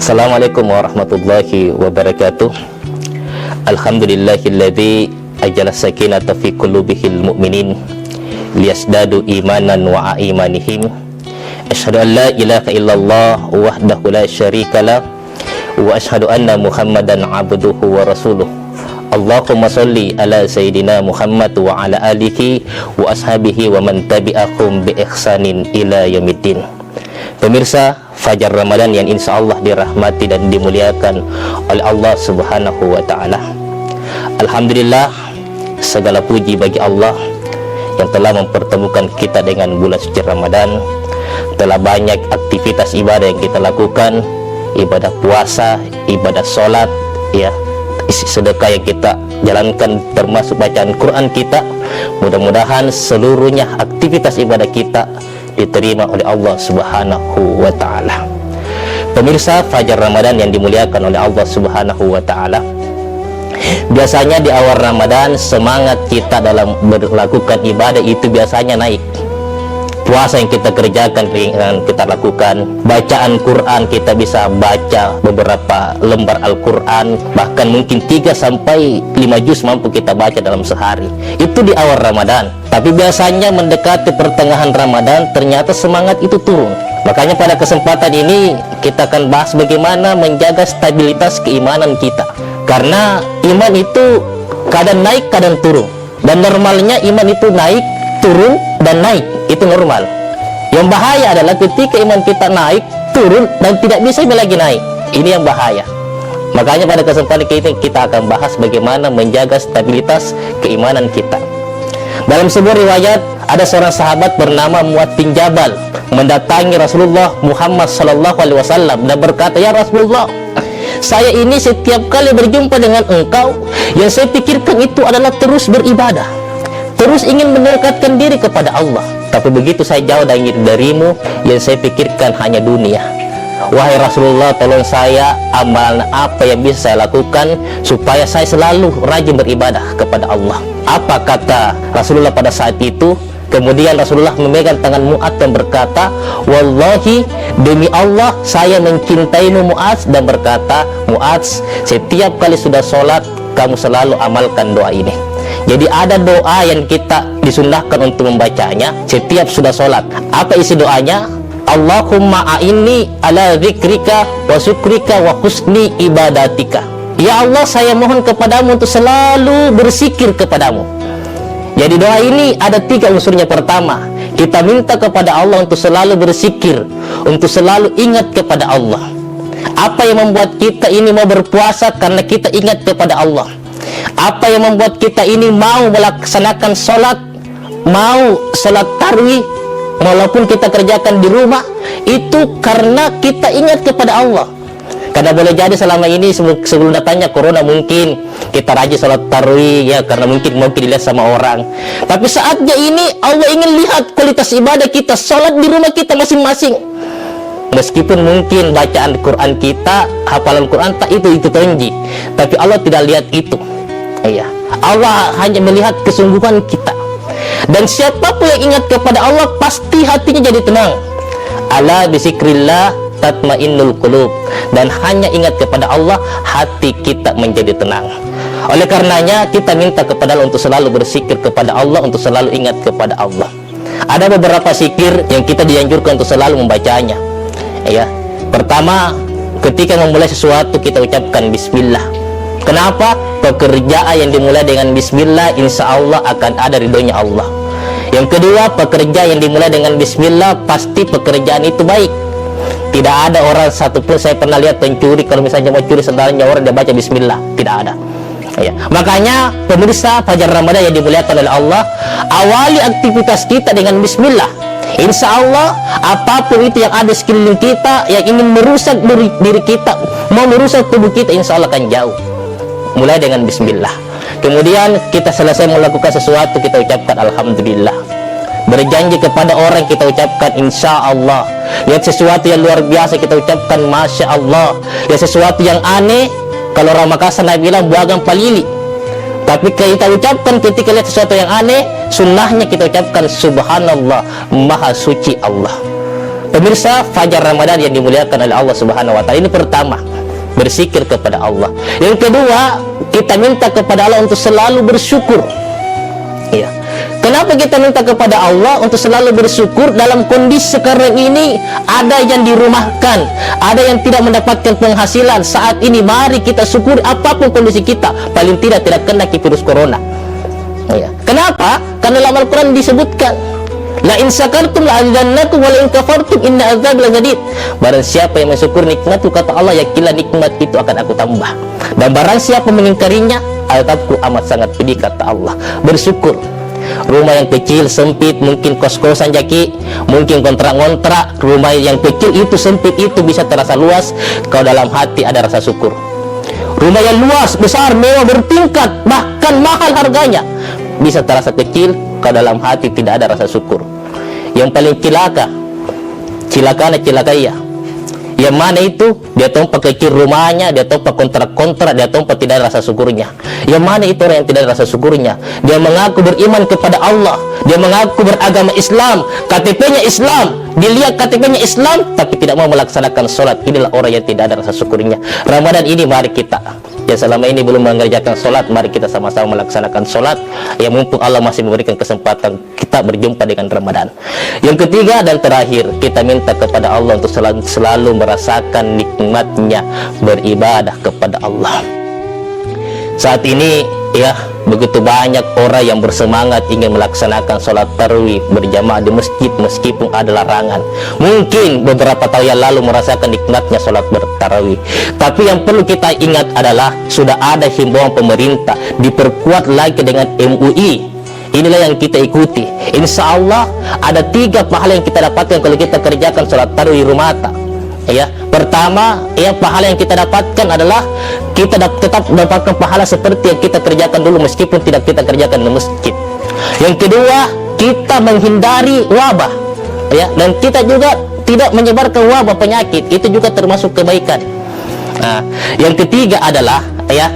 Assalamualaikum warahmatullahi wabarakatuh. Alhamdulillahilladzi ajala sakinata fi qulubihil mu'minin liyazdadu imanan wa imanihim. Asyhadu an la ilaha illallah wahdahu la syarikalah wa asyhadu anna Muhammadan abduhu wa rasuluh. Allahumma sholli ala sayyidina Muhammad wa ala alihi wa ashabihi wa man tabi'ahum bi ihsanin ila yaumiddin. Pemirsa, Fajar Ramadan yang insya Allah dirahmati dan dimuliakan oleh Allah Subhanahu wa Ta'ala. Alhamdulillah, segala puji bagi Allah yang telah mempertemukan kita dengan bulan suci Ramadan. Telah banyak aktivitas ibadah yang kita lakukan, ibadah puasa, ibadah sholat, ya, sedekah yang kita jalankan, termasuk bacaan Quran kita. Mudah-mudahan seluruhnya aktivitas ibadah kita diterima oleh Allah Subhanahu wa Ta'ala. Pemirsa, Fajar Ramadan yang dimuliakan oleh Allah Subhanahu wa Ta'ala, biasanya di awal Ramadan semangat kita dalam melakukan ibadah itu biasanya naik. Puasa yang kita kerjakan, yang kita lakukan, bacaan Quran, kita bisa baca beberapa lembar Al-Quran, bahkan mungkin 3 sampai 5 juz mampu kita baca dalam sehari. Itu di awal Ramadan. Tapi biasanya mendekati pertengahan Ramadan ternyata semangat itu turun. Makanya pada kesempatan ini kita akan bahas bagaimana menjaga stabilitas keimanan kita. Karena iman itu kadang naik, kadang turun. Dan normalnya iman itu naik, turun, dan naik. Itu normal. Yang bahaya adalah ketika iman kita naik, turun, dan tidak bisa lagi naik. Ini yang bahaya. Makanya pada kesempatan ini kita akan bahas bagaimana menjaga stabilitas keimanan kita. Dalam sebuah riwayat, ada seorang sahabat bernama Mu'adz bin Jabal mendatangi Rasulullah Muhammad SAW dan berkata, "Ya Rasulullah, saya ini setiap kali berjumpa dengan engkau, yang saya pikirkan itu adalah terus beribadah, terus ingin mendekatkan diri kepada Allah. Tapi begitu saya jauh darimu, yang saya pikirkan hanya dunia. Wahai Rasulullah, tolong saya, amalan apa yang bisa saya lakukan supaya saya selalu rajin beribadah kepada Allah?" Apa kata Rasulullah pada saat itu? Kemudian Rasulullah memegang tangan Mu'adz dan berkata, "Wallahi, demi Allah saya mencintaimu Mu'adz," dan berkata, "Mu'adz, setiap kali sudah sholat kamu selalu amalkan doa ini." Jadi ada doa yang kita disunnahkan untuk membacanya setiap sudah sholat. Apa isi doanya? Allahumma a'inni ala zikrika wa syukrika wa husni ibadatika. Ya Allah, saya mohon kepadamu untuk selalu berzikir kepadamu. Jadi doa ini ada 3 unsurnya. Pertama, kita minta kepada Allah untuk selalu berzikir, untuk selalu ingat kepada Allah. Apa yang membuat kita ini mau berpuasa? Karena kita ingat kepada Allah. Apa yang membuat kita ini mau melaksanakan sholat, mau sholat tarawih, walaupun kita kerjakan di rumah, itu karena kita ingat kepada Allah. Karena boleh jadi selama ini sebelum datangnya corona mungkin kita rajin sholat tarawih, ya, karena mungkin mau dilihat sama orang. Tapi saatnya ini Allah ingin lihat kualitas ibadah kita, sholat di rumah kita masing-masing. Meskipun mungkin bacaan Quran kita, hafalan Quran tak itu tinggi, tapi Allah tidak lihat itu. Iya, Allah hanya melihat kesungguhan kita. Dan siapapun yang ingat kepada Allah pasti hatinya jadi tenang. Ala bizikrillah tatmainnul qulub. Dan hanya ingat kepada Allah, hati kita menjadi tenang. Oleh karenanya kita minta kepada Allah untuk selalu berzikir kepada Allah, untuk selalu ingat kepada Allah. Ada beberapa zikir yang kita dianjurkan untuk selalu membacanya. Ya, pertama, ketika memulai sesuatu kita ucapkan bismillah. Kenapa? Pekerjaan yang dimulai dengan bismillah insya Allah akan ada ridhonya Allah. Yang kedua, pekerjaan yang dimulai dengan bismillah pasti pekerjaan itu baik. Tidak ada orang satupun saya pernah lihat pencuri kalau misalnya mau curi sendalnya orang dia baca bismillah, tidak ada. Ya. Makanya pemirsa Fajar Ramadan yang dimuliakan oleh Allah, awali aktivitas kita dengan bismillah. Insya Allah apapun itu yang ada di sekeliling kita yang ingin merusak diri kita, mau merusak tubuh kita, insya Allah akan jauh. Mulai dengan bismillah. Kemudian kita selesai melakukan sesuatu, kita ucapkan alhamdulillah. Berjanji kepada orang, kita ucapkan insya Allah. Lihat sesuatu yang luar biasa, kita ucapkan masya Allah. Lihat sesuatu yang aneh, kalau orang Makassar bilang buagang palili. Tapi kita ucapkan ketika lihat sesuatu yang aneh, sunnahnya kita ucapkan subhanallah, maha suci Allah. Pemirsa, fajar Ramadan yang dimuliakan oleh Allah Subhanahu wa taala, ini pertama, berzikir kepada Allah. Yang kedua, kita minta kepada Allah untuk selalu bersyukur. Ya. Kenapa kita minta kepada Allah untuk selalu bersyukur? Dalam kondisi sekarang ini, ada yang dirumahkan, ada yang tidak mendapatkan penghasilan. Saat ini mari kita syukuri apapun kondisi kita, paling tidak kena virus corona. Ya. Kenapa? Karena dalam Al-Quran disebutkan, la in syakartum la azidannakum wa la in kafartum inna azabi lasyadid. Barang siapa yang mensyukur nikmatku, kata Allah, yakinlah nikmat itu akan aku tambah. Dan barang siapa mengingkarinya, azabku amat sangat pedih, kata Allah. Bersyukur. Rumah yang kecil sempit, mungkin kos-kosan jaki, mungkin kontrak-kontrak, rumah yang kecil itu sempit itu bisa terasa luas kalau dalam hati ada rasa syukur. Rumah yang luas, besar, mewah, bertingkat, bahkan mahal harganya, bisa terasa kecil kalau dalam hati tidak ada rasa syukur. Yang paling cilakanya, yang mana itu? Dia tompak kecil rumahnya, dia tompak kontrak-kontrak, dia tompak tidak ada rasa syukurnya. Yang mana itu orang yang tidak ada rasa syukurnya? Dia mengaku beriman kepada Allah, dia mengaku beragama Islam, KTP-nya Islam, dilihat KTP-nya Islam, tapi tidak mau melaksanakan sholat. Inilah orang yang tidak ada rasa syukurnya. Ramadan ini mari kita yang selama ini belum mengerjakan sholat, mari kita sama-sama melaksanakan sholat. Ya, mumpung Allah masih memberikan kesempatan kita berjumpa dengan Ramadan. Yang ketiga dan terakhir, kita minta kepada Allah untuk selalu merasakan nikmatnya beribadah kepada Allah. Saat ini ya, begitu banyak orang yang bersemangat ingin melaksanakan sholat tarawih berjamaah di masjid meskipun ada larangan. Mungkin beberapa tahun yang lalu merasakan nikmatnya sholat bertarawih. Tapi yang perlu kita ingat adalah sudah ada himbauan pemerintah, diperkuat lagi dengan MUI. Inilah yang kita ikuti. Insya Allah ada 3 pahala yang kita dapatkan kalau kita kerjakan sholat tarawih rumah. Ya, pertama, ya, pahala yang kita dapatkan adalah kita tetap mendapatkan pahala seperti yang kita kerjakan dulu meskipun tidak kita kerjakan di masjid. Yang kedua, kita menghindari wabah, ya, dan kita juga tidak menyebarkan wabah penyakit. Itu juga termasuk kebaikan. Nah, yang ketiga adalah ya,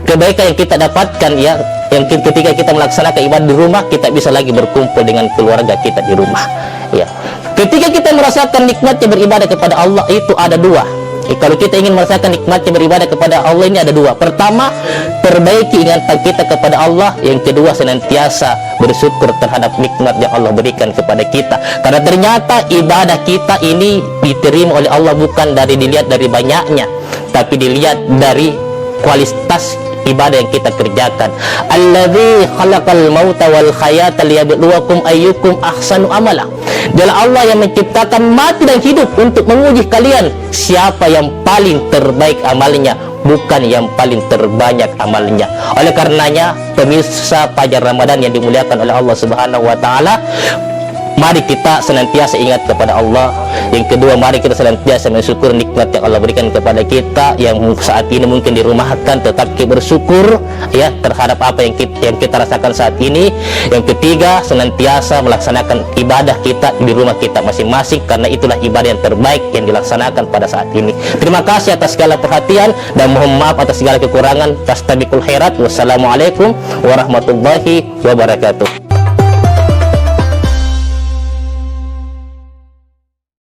kebaikan yang kita dapatkan, ya, yang ketika kita melaksanakan ibadah di rumah, kita bisa lagi berkumpul dengan keluarga kita di rumah. Ya. Ketika kita merasakan nikmatnya beribadah kepada Allah, itu ada 2. Kalau kita ingin merasakan nikmatnya beribadah kepada Allah, ini ada 2. Pertama, perbaiki ingatan kita kepada Allah. Yang kedua, senantiasa bersyukur terhadap nikmat yang Allah berikan kepada kita. Karena ternyata ibadah kita ini diterima oleh Allah bukan dilihat dari banyaknya, tapi dilihat dari kualitas ibadah yang kita kerjakan. Alladzi khalaqal mauta wal hayata liyabluwakum ayyukum ahsanu amala. Dialah Allah yang menciptakan mati dan hidup untuk menguji kalian siapa yang paling terbaik amalnya, bukan yang paling terbanyak amalnya. Oleh karenanya, pemirsa fajar Ramadan yang dimuliakan oleh Allah Subhanahu wa taala, mari kita senantiasa ingat kepada Allah. Yang kedua, mari kita senantiasa mensyukur nikmat yang Allah berikan kepada kita, yang saat ini mungkin dirumahkan, tetap kita bersyukur ya terhadap apa yang kita rasakan saat ini. Yang ketiga, senantiasa melaksanakan ibadah kita di rumah kita masing-masing, karena itulah ibadah yang terbaik yang dilaksanakan pada saat ini. Terima kasih atas segala perhatian dan mohon maaf atas segala kekurangan. Fastabiqul khairat. Wassalamualaikum warahmatullahi wabarakatuh.